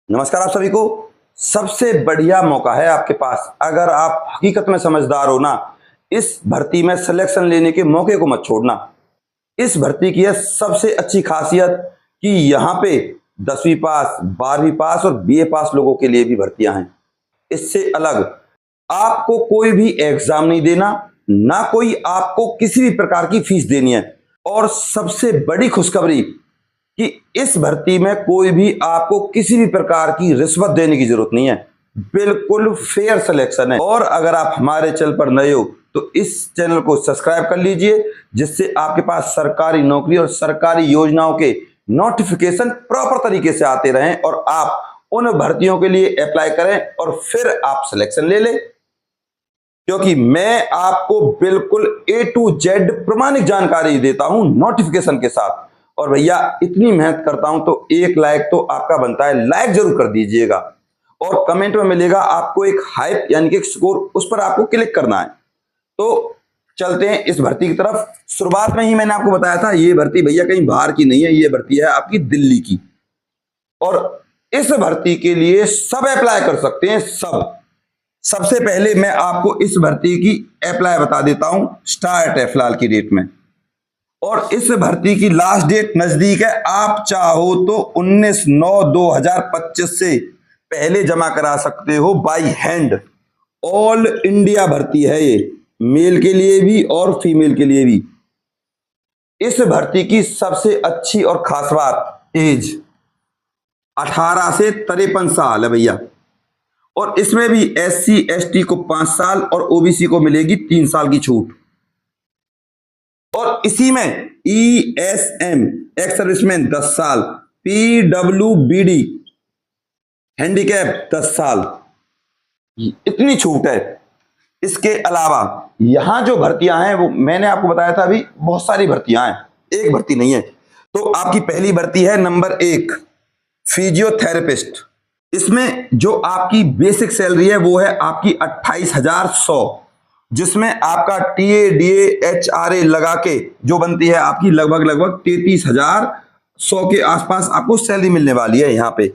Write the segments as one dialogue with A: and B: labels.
A: नमस्कार आप सभी को। सबसे बढ़िया मौका है आपके पास। अगर आप हकीकत में समझदार हो ना, इस भर्ती में सिलेक्शन लेने के मौके को मत छोड़ना। इस भर्ती की है सबसे अच्छी खासियत कि यहाँ पे 10वीं पास, 12वीं पास और बीए पास लोगों के लिए भी भर्तियां हैं। इससे अलग आपको कोई भी एग्जाम नहीं देना, ना कोई आपको किसी भी प्रकार की फीस देनी है। और सबसे बड़ी खुशखबरी कि इस भर्ती में कोई भी आपको किसी भी प्रकार की रिश्वत देने की जरूरत नहीं है। बिल्कुल फेयर सिलेक्शन है। और अगर आप हमारे चैनल पर नए हो तो इस चैनल को सब्सक्राइब कर लीजिए, जिससे आपके पास सरकारी नौकरी और सरकारी योजनाओं के नोटिफिकेशन प्रॉपर तरीके से आते रहें और आप उन भर्तियों के लिए अप्लाई करें और फिर आप सिलेक्शन ले लें। क्योंकि मैं आपको बिल्कुल A to Z प्रमाणिक जानकारी देता हूं नोटिफिकेशन के साथ। और भैया इतनी मेहनत करता हूं तो एक लाइक तो आपका बनता है, लाइक जरूर कर दीजिएगा। और कमेंट में मिलेगा आपको एक हाइप यानी कि एक स्कोर, उस पर आपको क्लिक करना है। तो चलते हैं इस भर्ती की तरफ। शुरुआत में ही मैंने आपको बताया था ये भर्ती भैया कहीं बाहर की नहीं है, ये भर्ती है आपकी दिल्ली की। और इस भर्ती के लिए सब अप्लाई कर सकते हैं, सब। सबसे पहले मैं आपको इस भर्ती की अप्लाई बता देता हूं, स्टार्ट है फिलहाल की डेट में। और इस भर्ती की लास्ट डेट नजदीक है। आप चाहो तो 19/9/2025 से पहले जमा करा सकते हो बाई हैंड। ऑल इंडिया भर्ती है ये, मेल के लिए भी और फीमेल के लिए भी। इस भर्ती की सबसे अच्छी और खास बात एज 18 से 53 साल है भैया। और इसमें भी SC ST को 5 साल और OBC को मिलेगी 3 साल की छूट। और इसी में ESM एक्स सर्विसमैन 10 साल, PWBD हैंडीकैप 10 साल, इतनी छूट है। इसके अलावा यहां जो भर्तियां हैं वो मैंने आपको बताया था, अभी बहुत सारी भर्तियां हैं, एक भर्ती नहीं है। तो आपकी पहली भर्ती है नंबर 1, फिजियोथेरेपिस्ट। इसमें जो आपकी बेसिक सैलरी है वो है आपकी 28,100, जिसमें आपका TA DA HRA लगा के जो बनती है आपकी लगभग 33,100 के आसपास आपको सैलरी मिलने वाली है यहाँ पे।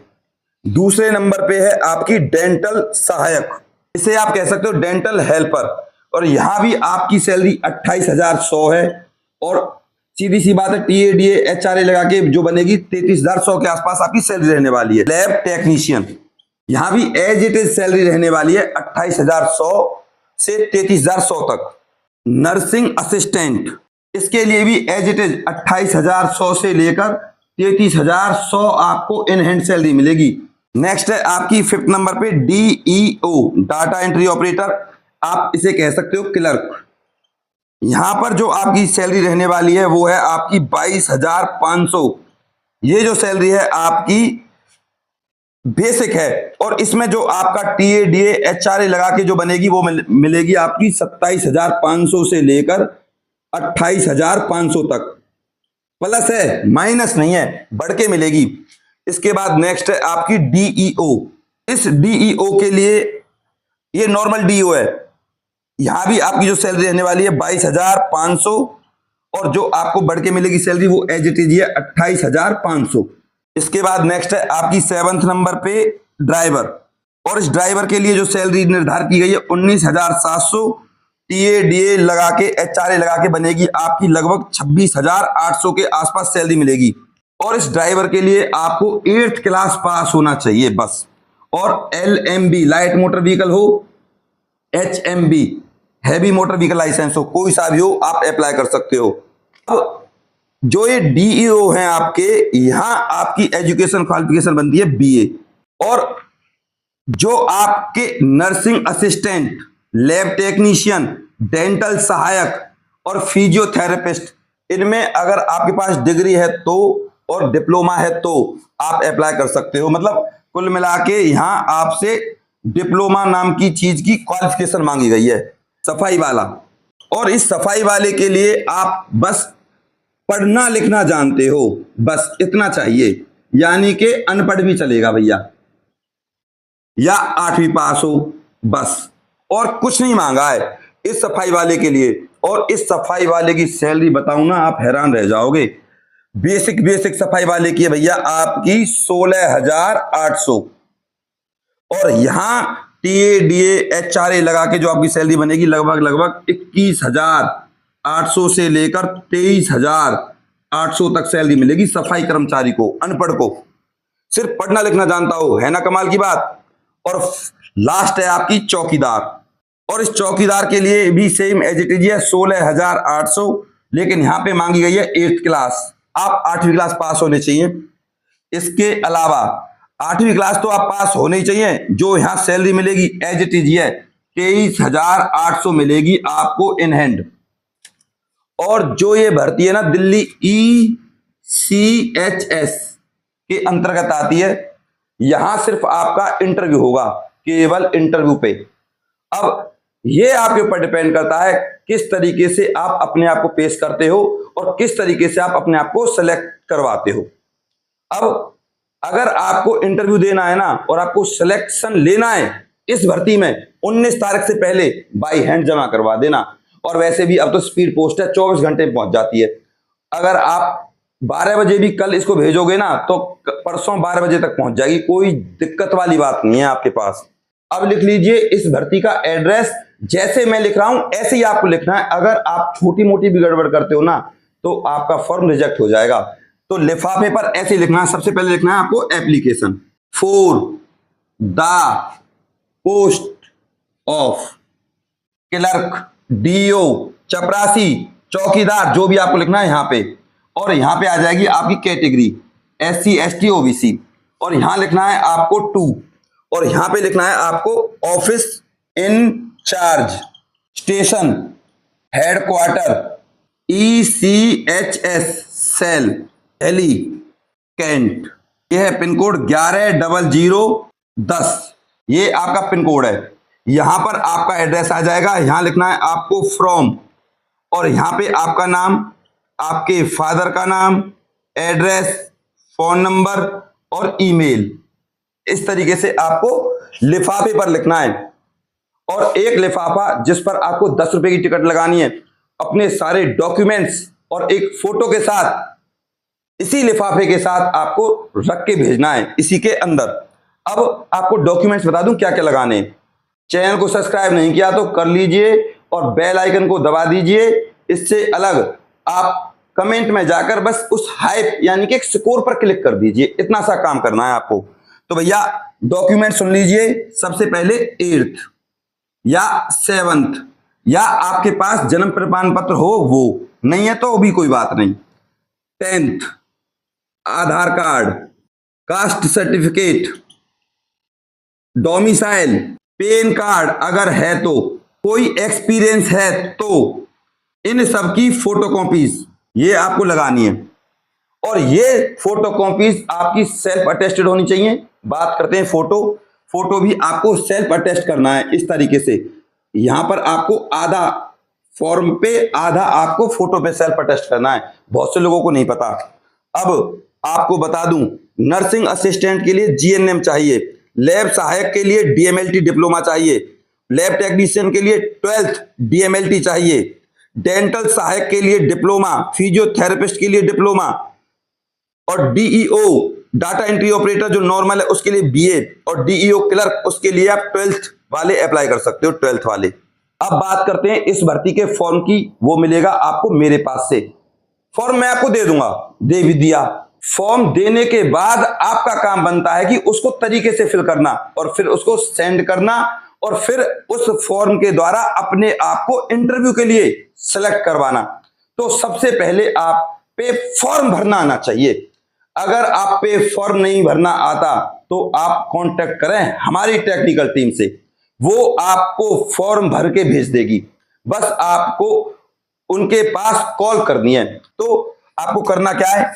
A: दूसरे नंबर पे है आपकी डेंटल सहायक, इसे आप कह सकते हो डेंटल हेल्पर। और यहां भी आपकी सैलरी 28,100 है। और सीधी सी बात है, TA DA HRA लगा के जो बनेगी 33,100 के आसपास आपकी सैलरी रहने वाली है। लैब टेक्नीशियन, यहां भी एज इट इज सैलरी रहने वाली है 28,100 से 33,100 तक। नर्सिंग असिस्टेंट, इसके लिए भी एज इट इज 28,100 से लेकर 33,100 आपको इन हैंड सैलरी मिलेगी। नेक्स्ट है आपकी 5th नंबर पे DEO, डाटा एंट्री ऑपरेटर, आप इसे कह सकते हो क्लर्क। यहां पर जो आपकी सैलरी रहने वाली है वो है आपकी 22,500। ये जो सैलरी है आपकी बेसिक है। और इसमें जो आपका TA DA HRA लगा के जो बनेगी वो मिलेगी आपकी 27,500 से लेकर 28,500 तक। प्लस है, माइनस नहीं है, बढ़ के मिलेगी। इसके बाद नेक्स्ट है आपकी DEO। इस DEO के लिए ये नॉर्मल DEO है। यहां भी आपकी जो सैलरी रहने वाली है 22,500 और जो आपको बढ़ के मिलेगी सैलरी वो एज इट इज है 28,500। इसके बाद नेक्स्ट है आपकी 7th नंबर पे ड्राइवर। और इस ड्राइवर के लिए जो सैलरी निर्धारित की गई है 19,700, TA DA लगा के HRA लगा के बनेगी आपकी लगभग 26,800 के आसपास सैलरी मिलेगी। और इस ड्राइवर के लिए आपको 8th क्लास पास होना चाहिए बस। और LMB लाइट मोटर व्हीकल हो, HMB heavy motor vehicle licence हो, कोई सा भी हो आप अप्लाई कर सकते हो। अब जो ये DEO हैं आपके, यहां आपकी एजुकेशन क्वालिफिकेशन बनती है BA। और जो आपके nursing assistant, lab technician, dental सहायक और फिजियोथेरेपिस्ट, इनमें अगर आपके पास डिग्री है तो और डिप्लोमा है तो आप अप्लाई कर सकते हो। मतलब कुल मिला के यहां आपसे डिप्लोमा नाम की चीज की क्वालिफिकेशन मांगी गई है। सफाई वाला, और इस सफाई वाले के लिए आप बस पढ़ना लिखना जानते हो, बस इतना चाहिए। यानी कि अनपढ़ भी चलेगा भैया, या 8वीं पास हो, बस। और कुछ नहीं मांगा है इस सफाई वाले के लिए। और इस सफाई वाले की सैलरी बताऊं ना, आप हैरान रह जाओगे। बेसिक सफाई वाले की है भैया आपकी 16,800। और यहाँ टीए डीए एचआरए लगा के जो आपकी सैलरी बनेगी लगभग 21,800 से लेकर 23,800 तक सैलरी मिलेगी सफाई कर्मचारी को, अनपढ़ को, सिर्फ पढ़ना लिखना जानता हो, है ना कमाल की बात। और लास्ट है आपकी चौकीदार, और इस चौकीदार के लिए भी सेम एज इट इज है 16,800, लेकिन यहाँ पे मांगी गई है 8th क्लास। आप 8वीं क्लास पास होने चाहिए। इसके अलावा 8वीं क्लास तो आप पास होने ही चाहिए। जो यहाँ सैलरी मिलेगी एज इट इज है 23,800 मिलेगी आपको इन हैंड। और जो ये भर्ती है ना दिल्ली ECHS के अंतर्गत आती है, यहां सिर्फ आपका इंटरव्यू होगा, केवल इंटरव्यू पे। अब ये आपके ऊपर डिपेंड करता है किस तरीके से आप अपने आप को पेश करते हो और किस तरीके से आप अपने आप को सेलेक्ट करवाते हो। अब अगर आपको इंटरव्यू देना है ना और आपको सिलेक्शन लेना है इस भर्ती में, 19 तारीख से पहले बाय हैंड जमा करवा देना। और वैसे भी अब तो स्पीड पोस्ट है, 24 घंटे में पहुंच जाती है। अगर आप 12 बजे भी कल इसको भेजोगे ना तो परसों 12 बजे तक पहुंच जाएगी, कोई दिक्कत वाली बात नहीं है आपके पास। अब लिख लीजिए इस भर्ती का एड्रेस, जैसे मैं लिख रहा हूं ऐसे ही आपको लिखना है। अगर आप छोटी मोटी भी गड़बड़ करते हो ना तो आपका फॉर्म रिजेक्ट हो जाएगा। तो लिफाफे पर ऐसे लिखना है, सबसे पहले लिखना है आपको application for the post of clerk, DO, चपरासी, चौकीदार, जो भी आपको लिखना है यहां पे। और यहां पे आ जाएगी आपकी कैटेगरी SC ST OBC, और यहां लिखना है आपको 2, और यहां पे लिखना है आपको office incharge, station headquarter ECHS cell Delhi cantt. यह है पिन कोड 110010, ये आपका पिन कोड है। यहां पर आपका एड्रेस आ जाएगा, यहां लिखना है आपको फ्रॉम, और यहां पे आपका नाम, आपके फादर का नाम, एड्रेस, फोन नंबर और ईमेल, इस तरीके से आपको लिफाफे पर लिखना है। और एक लिफाफा जिस पर आपको 10 रुपए की टिकट लगानी है, अपने सारे डॉक्यूमेंट्स और एक फोटो के साथ, इसी लिफाफे के साथ आपको रख के भेजना है इसी के अंदर। अब आपको डॉक्यूमेंट्स बता दूं क्या क्या लगाने हैं। चैनल को सब्सक्राइब नहीं किया तो कर लीजिए और बेल आइकन को दबा दीजिए। इससे अलग आप कमेंट में जाकर बस उस हाइप यानी कि एक स्कोर पर क्लिक कर दीजिए, इतना सा काम करना है आपको। तो भैया डॉक्यूमेंट सुन लीजिए। सबसे पहले 8th या 7th, या आपके पास जन्म प्रमाण पत्र हो, वो नहीं है तो भी कोई बात नहीं। 10th Aadhaar card, caste certificate, domicile, PAN card अगर है तो, कोई एक्सपीरियंस है तो, इन सब की फोटोकॉपीज ये आपको लगानी है। और ये फोटोकॉपीज आपकी सेल्फ अटेस्टेड होनी चाहिए। बात करते हैं फोटो भी आपको सेल्फ अटेस्ट करना है इस तरीके से। यहां पर आपको आधा फॉर्म पे, आधा आपको फोटो पे सेल्फ अटेस्ट करना है। बहुत से लोगों को नहीं पता। अब आपको बता दूं, नर्सिंग असिस्टेंट के लिए GNM चाहिए, लैब सहायक के लिए DMLT डिप्लोमा चाहिए, लैब टेक्नीशियन के लिए 12th DMLT चाहिए, डेंटल सहायक के लिए डिप्लोमा, फिजियोथेरेपिस्ट के लिए डिप्लोमा, और DEO डाटा एंट्री ऑपरेटर जो नॉर्मल है उसके लिए BA, और DEO क्लर्क उसके लिए आप 12th वाले अप्लाई कर सकते हो, 12th वाले। अब बात करते हैं इस भर्ती के फॉर्म की। वो मिलेगा आपको मेरे पास से। फॉर्म मैं आपको दे दूंगा, दे भी दिया। फॉर्म देने के बाद आपका काम बनता है कि उसको तरीके से फिल करना और फिर उसको सेंड करना, और फिर उस फॉर्म के द्वारा अपने आप को इंटरव्यू के लिए सिलेक्ट करवाना। तो सबसे पहले आप पे फॉर्म भरना आना चाहिए। अगर आप पे फॉर्म नहीं भरना आता तो आप कांटेक्ट करें हमारी टेक्निकल टीम से, वो आपको फॉर्म भर के भेज देगी। बस आपको उनके पास कॉल करनी है। तो आपको करना क्या है,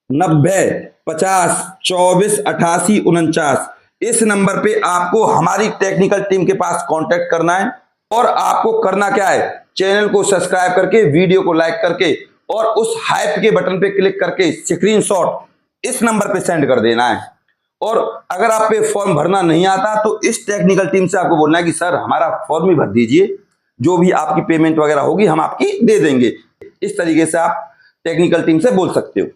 A: 90 50 24 88 49, इस नंबर पे आपको हमारी टेक्निकल टीम के पास कांटेक्ट करना है। और आपको करना क्या है, चैनल को सब्सक्राइब करके, वीडियो को लाइक करके, और उस हाइप के बटन पे क्लिक करके स्क्रीनशॉट इस नंबर पे सेंड कर देना है। और अगर आप पे फॉर्म भरना नहीं आता तो इस टेक्निकल टीम से आपको बोलना है कि सर हमारा फॉर्म ही भर दीजिए, जो भी आपकी पेमेंट वगैरह होगी हम आपकी दे देंगे। इस तरीके से आप टेक्निकल टीम से बोल सकते हो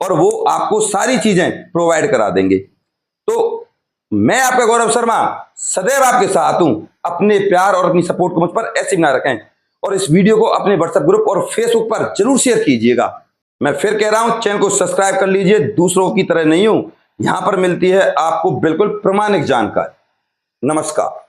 A: और वो आपको सारी चीजें प्रोवाइड करा देंगे। तो मैं आपका गौरव शर्मा सदैव आपके साथ हूं। अपने प्यार और अपनी सपोर्ट को मुझ पर ऐसे बनाए रखें और इस वीडियो को अपने व्हाट्सएप ग्रुप और फेसबुक पर जरूर शेयर कीजिएगा। मैं फिर कह रहा हूं, चैनल को सब्सक्राइब कर लीजिए। दूसरों की तरह नहीं हूं, यहां पर मिलती है आपको बिल्कुल प्रामाणिक जानकारी। नमस्कार।